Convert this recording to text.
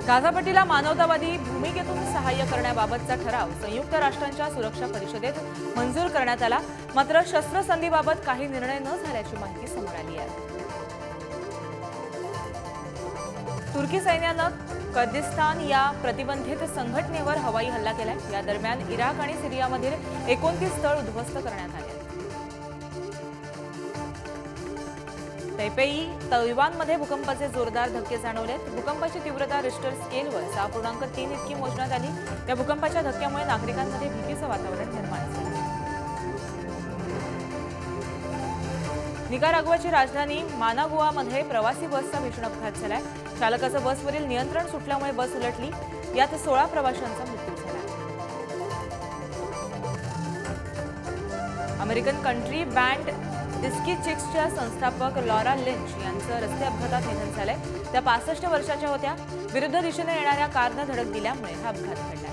गाझापट्टीला मानवतावादी भूमिकेतून सहाय्य करण्याबाबतचा ठराव संयुक्त राष्ट्रांच्या सुरक्षा परिषदेत मंजूर करण्यात आला, मात्र शस्त्रसंधीबाबत काही निर्णय न झाल्याची माहिती समोर आली आहे। तुर्की सैन्यानं कुर्दिस्तान या प्रतिबंधित संघटनेवर हवाई हल्ला केलाय। या दरम्यान इराक आणि सिरियामधील 29 तळ उद्ध्वस्त करण्यात आले। तैपेई तैवानमध्ये भूकंपाचे जोरदार धक्के जाणवलेत। भूकंपाची तीव्रता रिश्टर स्केलवर 6.3 इतकी मोजण्यात आली। या भूकंपाच्या धक्क्यामुळे नागरिकांमध्ये भीतीचं वातावरण निर्माण झालं। निकाराग्वाची राजधानी मानागुआमध्ये प्रवासी बसचा भीषण अपघात झालाय। चालकाचं बसवरील नियंत्रण सुटल्यामुळे बस उलटली। यात 16 प्रवाशांचा मृत्यू झाला। अमेरिकन कंट्री बँड डिस्की चिक्सच्या संस्थापक लॉरा लिंच यांचं रस्ते अपघातात निधन झालंय। त्या 65 वर्षाच्या होत्या। विरुद्ध दिशेने येणाऱ्या कारनं धडक दिल्यामुळे हा अपघात घडला।